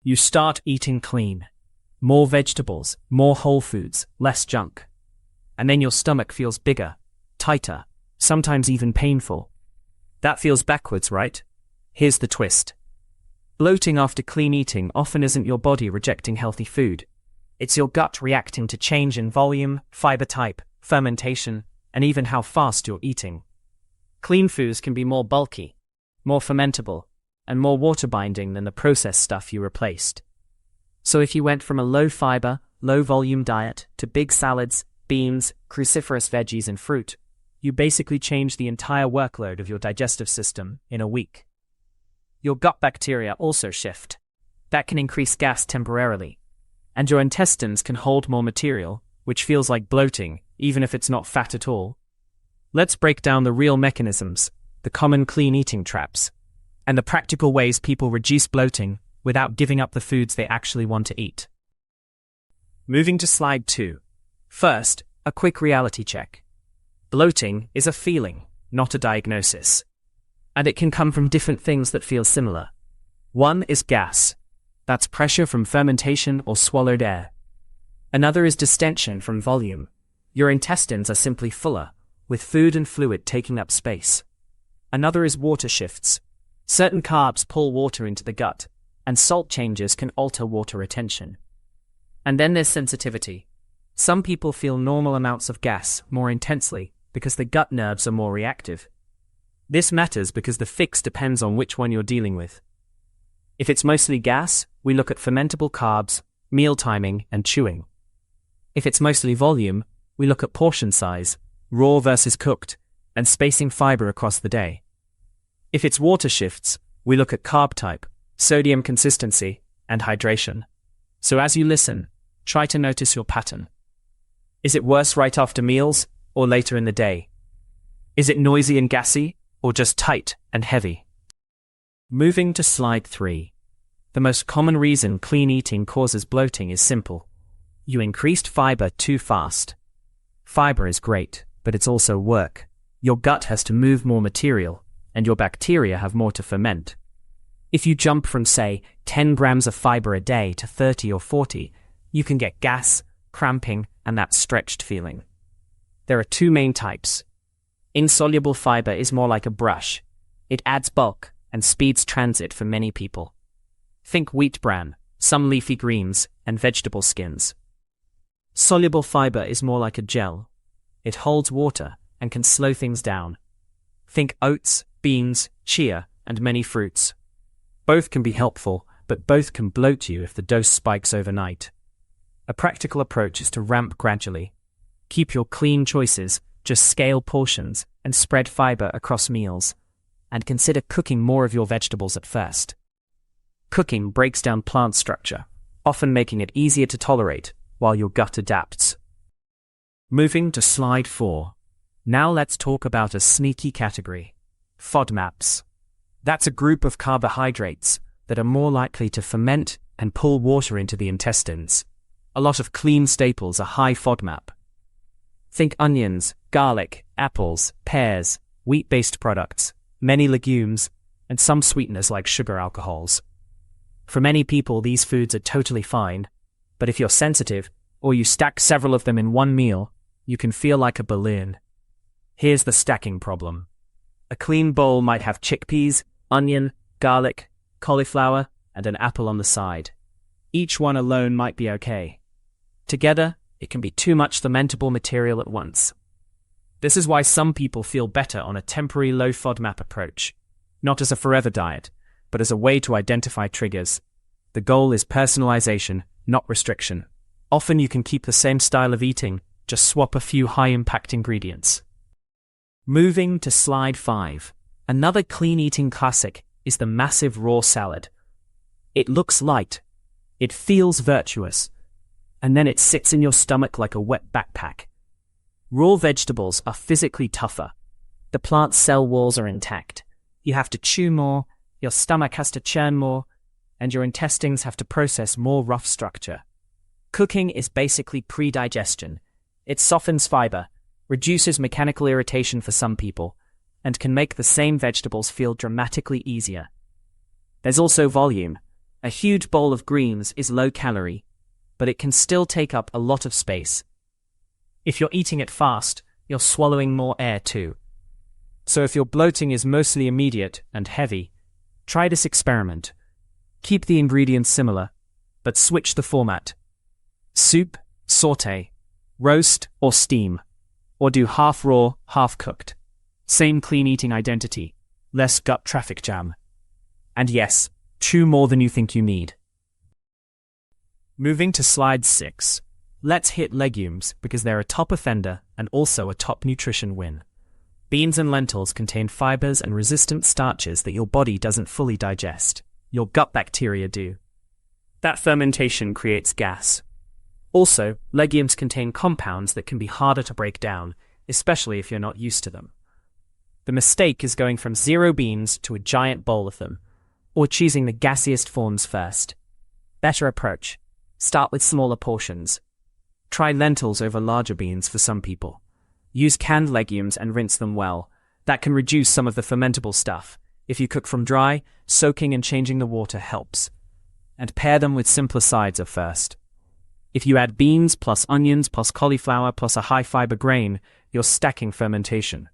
You start eating clean. More vegetables, more whole foods, less junk. And then your stomach feels bigger, tighter, sometimes even painful. That feels backwards, right? Here's the twist. Bloating after clean eating often isn't your body rejecting healthy food. It's your gut reacting to change in volume, fiber type, fermentation, and even how fast you're eating. Clean foods can be more bulky, more fermentable, and more water-binding than the processed stuff you replaced. So if you went from a low-fiber, low-volume diet to big salads, beans, cruciferous veggies, and fruit, you basically changed the entire workload of your digestive system in a week. Your gut bacteria also shift. That can increase gas temporarily. And your intestines can hold more material, which feels like bloating, even if it's not fat at all. Let's break down the real mechanisms, the common clean eating traps, and the practical ways people reduce bloating without giving up the foods they actually want to eat. Moving to slide 2. First, a quick reality check. Bloating is a feeling, not a diagnosis. And it can come from different things that feel similar. One is gas. That's pressure from fermentation or swallowed air. Another is distension from volume. Your intestines are simply fuller, with food and fluid taking up space. Another is water shifts. Certain carbs pull water into the gut, and salt changes can alter water retention. And then there's sensitivity. Some people feel normal amounts of gas more intensely because the gut nerves are more reactive. This matters because the fix depends on which one you're dealing with. If it's mostly gas, we look at fermentable carbs, meal timing, and chewing. If it's mostly volume, we look at portion size, raw versus cooked, and spacing fiber across the day. If it's water shifts, we look at carb type, sodium consistency, and hydration. So as you listen, try to notice your pattern. Is it worse right after meals or later in the day? Is it noisy and gassy or just tight and heavy? Moving to slide 3. The most common reason clean eating causes bloating is simple. You increased fiber too fast. Fiber is great, but it's also work. Your gut has to move more material, and your bacteria have more to ferment. If you jump from, say, 10 grams of fiber a day to 30 or 40, you can get gas, cramping, and that stretched feeling. There are 2 main types. Insoluble fiber is more like a brush. It adds bulk and speeds transit for many people. Think wheat bran, some leafy greens, and vegetable skins. Soluble fiber is more like a gel. It holds water and can slow things down. Think oats, beans, chia, and many fruits. Both can be helpful, but both can bloat you if the dose spikes overnight. A practical approach is to ramp gradually. Keep your clean choices, just scale portions, and spread fiber across meals. And consider cooking more of your vegetables at first. Cooking breaks down plant structure, often making it easier to tolerate while your gut adapts. Moving to slide 4. Now let's talk about a sneaky category. FODMAPs. That's a group of carbohydrates that are more likely to ferment and pull water into the intestines. A lot of clean staples are high FODMAP. Think onions, garlic, apples, pears, wheat-based products, many legumes, and some sweeteners like sugar alcohols. For many people, these foods are totally fine, but if you're sensitive, or you stack several of them in one meal, you can feel like a balloon. Here's the stacking problem. A clean bowl might have chickpeas, onion, garlic, cauliflower, and an apple on the side. Each one alone might be okay. Together, it can be too much fermentable material at once. This is why some people feel better on a temporary low FODMAP approach, not as a forever diet, but as a way to identify triggers. The goal is personalization, not restriction. Often you can keep the same style of eating, just swap a few high-impact ingredients. Moving to slide 5. Another clean eating classic is the massive raw salad. It looks light. It feels virtuous. And then it sits in your stomach like a wet backpack. Raw vegetables are physically tougher. The plant cell walls are intact. You have to chew more, your stomach has to churn more, and your intestines have to process more rough structure. Cooking is basically pre-digestion. It softens fiber, reduces mechanical irritation for some people, and can make the same vegetables feel dramatically easier. There's also volume. A huge bowl of greens is low calorie, but it can still take up a lot of space. If you're eating it fast, you're swallowing more air too. So if your bloating is mostly immediate and heavy, try this experiment. Keep the ingredients similar, but switch the format. Soup, sauté, roast or steam, or do half raw, half cooked. Same clean eating identity, less gut traffic jam. And yes, chew more than you think you need. Moving to slide 6. Let's hit legumes because they're a top offender and also a top nutrition win. Beans and lentils contain fibers and resistant starches that your body doesn't fully digest. Your gut bacteria do. That fermentation creates gas. Also, legumes contain compounds that can be harder to break down, especially if you're not used to them. The mistake is going from 0 beans to a giant bowl of them, or choosing the gassiest forms first. Better approach. Start with smaller portions. Try lentils over larger beans for some people. Use canned legumes and rinse them well. That can reduce some of the fermentable stuff. If you cook from dry, soaking and changing the water helps. And pair them with simpler sides at first. If you add beans plus onions plus cauliflower plus a high-fiber grain, you're stacking fermentation.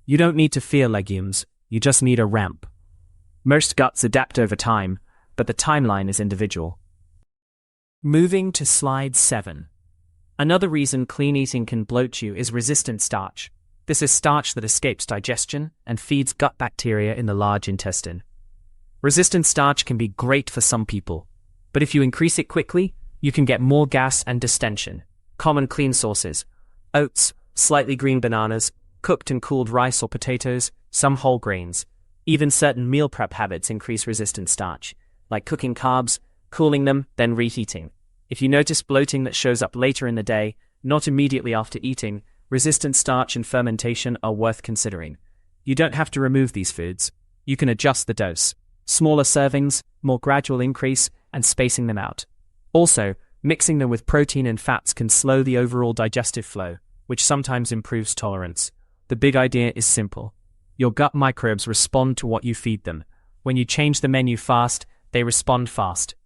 You don't need to fear legumes, you just need a ramp. Most guts adapt over time, but the timeline is individual. Moving to slide 7. Another reason clean eating can bloat you is resistant starch. This is starch that escapes digestion and feeds gut bacteria in the large intestine. Resistant starch can be great for some people, but if you increase it quickly, you can get more gas and distension. Common clean sources: oats, slightly green bananas, cooked and cooled rice or potatoes, some whole grains. Even certain meal prep habits increase resistant starch, like cooking carbs, cooling them, then reheating. If you notice bloating that shows up later in the day, not immediately after eating, resistant starch and fermentation are worth considering. You don't have to remove these foods. You can adjust the dose. Smaller servings, more gradual increase, and spacing them out. Also, mixing them with protein and fats can slow the overall digestive flow, which sometimes improves tolerance. The big idea is simple. Your gut microbes respond to what you feed them. When you change the menu fast, they respond fast.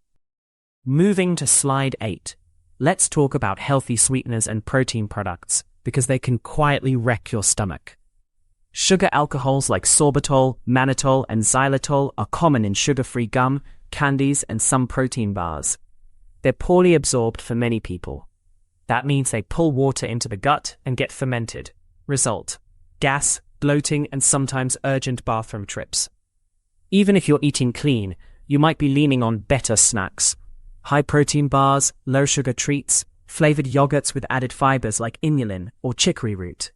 Moving to slide 8. Let's talk about healthy sweeteners and protein products, because they can quietly wreck your stomach. Sugar alcohols like sorbitol, mannitol, and xylitol are common in sugar-free gum, candies, and some protein bars. They're poorly absorbed for many people. That means they pull water into the gut and get fermented. Result: gas, bloating, and sometimes urgent bathroom trips. Even if you're eating clean, you might be leaning on better snacks. High-protein bars, low-sugar treats, flavored yogurts with added fibers like inulin or chicory root.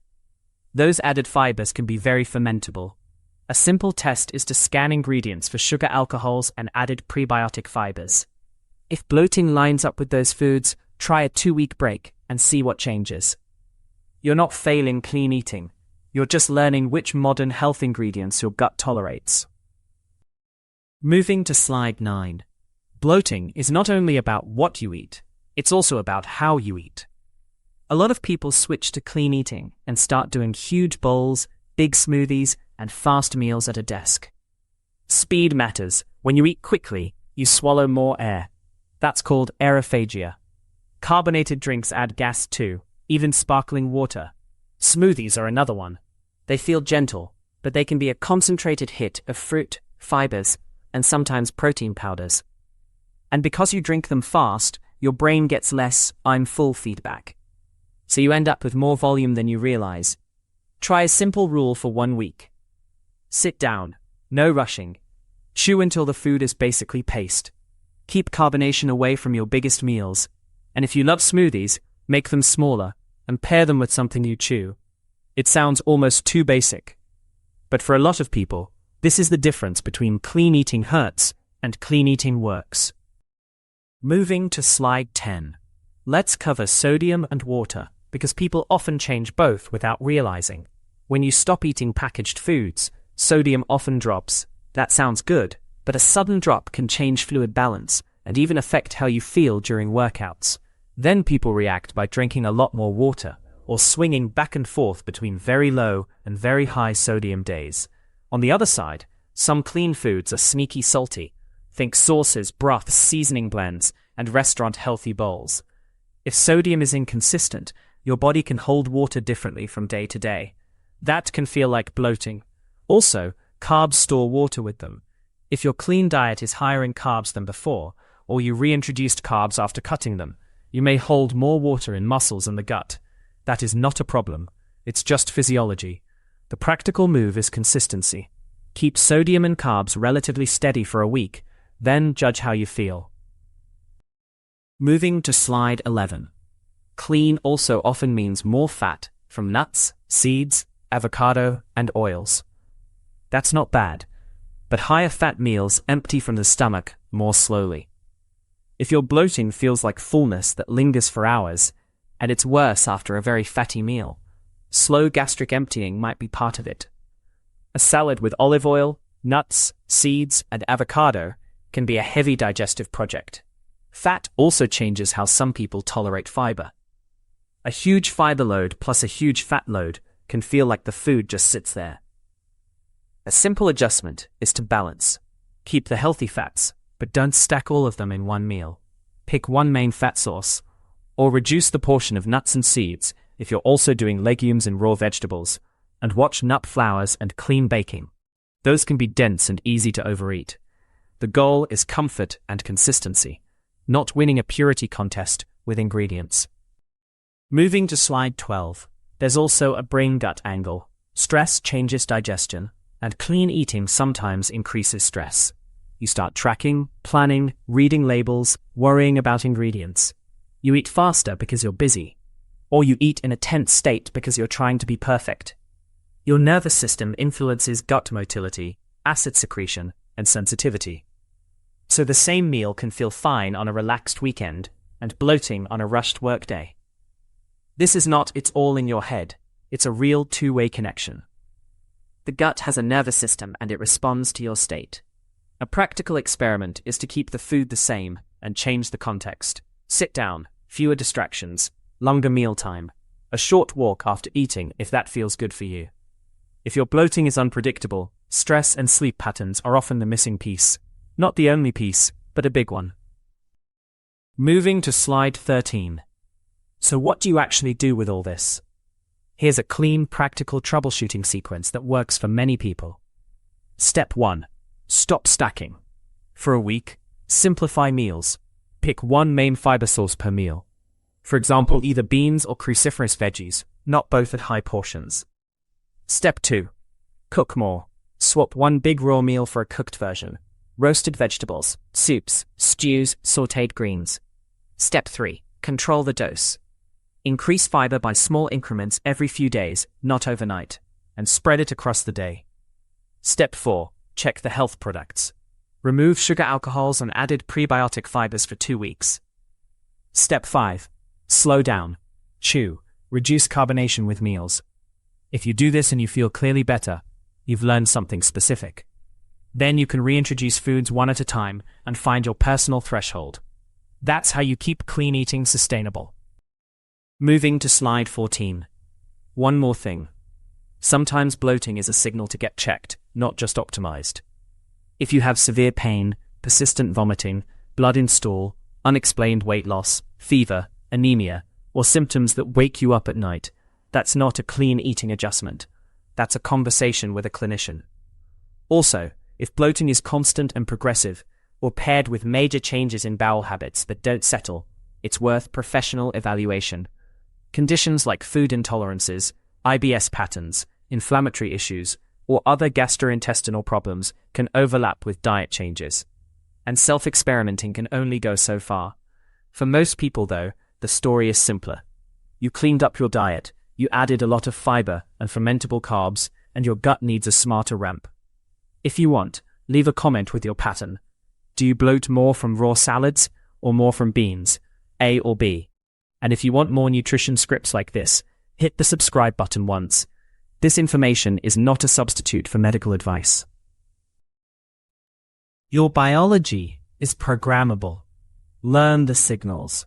Those added fibers can be very fermentable. A simple test is to scan ingredients for sugar alcohols and added prebiotic fibers. If bloating lines up with those foods, try a 2-week break and see what changes. You're not failing clean eating. You're just learning which modern health ingredients your gut tolerates. Moving to slide 9. Bloating is not only about what you eat, it's also about how you eat. A lot of people switch to clean eating and start doing huge bowls, big smoothies, and fast meals at a desk. Speed matters. When you eat quickly, you swallow more air. That's called aerophagia. Carbonated drinks add gas too, even sparkling water. Smoothies are another one. They feel gentle, but they can be a concentrated hit of fruit, fibers, and sometimes protein powders. And because you drink them fast, your brain gets less "I'm full" feedback. So you end up with more volume than you realize. Try a simple rule for 1 week. Sit down. No rushing. Chew until the food is basically paste. Keep carbonation away from your biggest meals. And if you love smoothies, make them smaller and pair them with something you chew. It sounds almost too basic. But for a lot of people, this is the difference between clean eating hurts and clean eating works. Moving to slide 10. Let's cover sodium and water, because people often change both without realizing. When you stop eating packaged foods, sodium often drops. That sounds good, but a sudden drop can change fluid balance and even affect how you feel during workouts. Then people react by drinking a lot more water or swinging back and forth between very low and very high sodium days. On the other side, some clean foods are sneaky salty. Think sauces, broths, seasoning blends, and restaurant-healthy bowls. If sodium is inconsistent, your body can hold water differently from day to day. That can feel like bloating. Also, carbs store water with them. If your clean diet is higher in carbs than before, or you reintroduced carbs after cutting them, you may hold more water in muscles and the gut. That is not a problem. It's just physiology. The practical move is consistency. Keep sodium and carbs relatively steady for a week, then judge how you feel. Moving to slide 11. Clean also often means more fat from nuts, seeds, avocado, and oils. That's not bad, but higher fat meals empty from the stomach more slowly. If your bloating feels like fullness that lingers for hours, and it's worse after a very fatty meal, slow gastric emptying might be part of it. A salad with olive oil, nuts, seeds, and avocado can be a heavy digestive project. Fat also changes how some people tolerate fiber. A huge fiber load plus a huge fat load can feel like the food just sits there. A simple adjustment is to balance. Keep the healthy fats, but don't stack all of them in one meal. Pick one main fat source, or reduce the portion of nuts and seeds if you're also doing legumes and raw vegetables, and watch nut flours and clean baking. Those can be dense and easy to overeat. The goal is comfort and consistency, not winning a purity contest with ingredients. Moving to slide 12, there's also a brain-gut angle. Stress changes digestion, and clean eating sometimes increases stress. You start tracking, planning, reading labels, worrying about ingredients. You eat faster because you're busy, or you eat in a tense state because you're trying to be perfect. Your nervous system influences gut motility, acid secretion, and sensitivity. So the same meal can feel fine on a relaxed weekend and bloating on a rushed workday. This is not it's all in your head. It's a real two-way connection. The gut has a nervous system and it responds to your state. A practical experiment is to keep the food the same and change the context. Sit down, fewer distractions, longer meal time, a short walk after eating if that feels good for you. If your bloating is unpredictable, stress and sleep patterns are often the missing piece. Not the only piece, but a big one. Moving to slide 13. So what do you actually do with all this? Here's a clean, practical troubleshooting sequence that works for many people. Step 1. Stop stacking. For a week, simplify meals. Pick one main fiber source per meal. For example, either beans or cruciferous veggies, not both at high portions. Step 2. Cook more. Swap one big raw meal for a cooked version. Roasted vegetables, soups, stews, sautéed greens. Step 3. Control the dose. Increase fiber by small increments every few days, not overnight, and spread it across the day. Step 4. Check the health products. Remove sugar alcohols and added prebiotic fibers for 2 weeks. Step 5. Slow down. Chew. Reduce carbonation with meals. If you do this and you feel clearly better, you've learned something specific. Then you can reintroduce foods one at a time and find your personal threshold. That's how you keep clean eating sustainable. Moving to slide 14. One more thing. Sometimes bloating is a signal to get checked, not just optimized. If you have severe pain, persistent vomiting, blood in stool, unexplained weight loss, fever, anemia, or symptoms that wake you up at night, that's not a clean eating adjustment. That's a conversation with a clinician. Also, if bloating is constant and progressive, or paired with major changes in bowel habits that don't settle, it's worth professional evaluation. Conditions like food intolerances, IBS patterns, inflammatory issues, or other gastrointestinal problems can overlap with diet changes. And self-experimenting can only go so far. For most people, though, the story is simpler. You cleaned up your diet, you added a lot of fiber and fermentable carbs, and your gut needs a smarter ramp. If you want, leave a comment with your pattern. Do you bloat more from raw salads or more from beans, A or B? And if you want more nutrition scripts like this, hit the subscribe button once. This information is not a substitute for medical advice. Your biology is programmable. Learn the signals.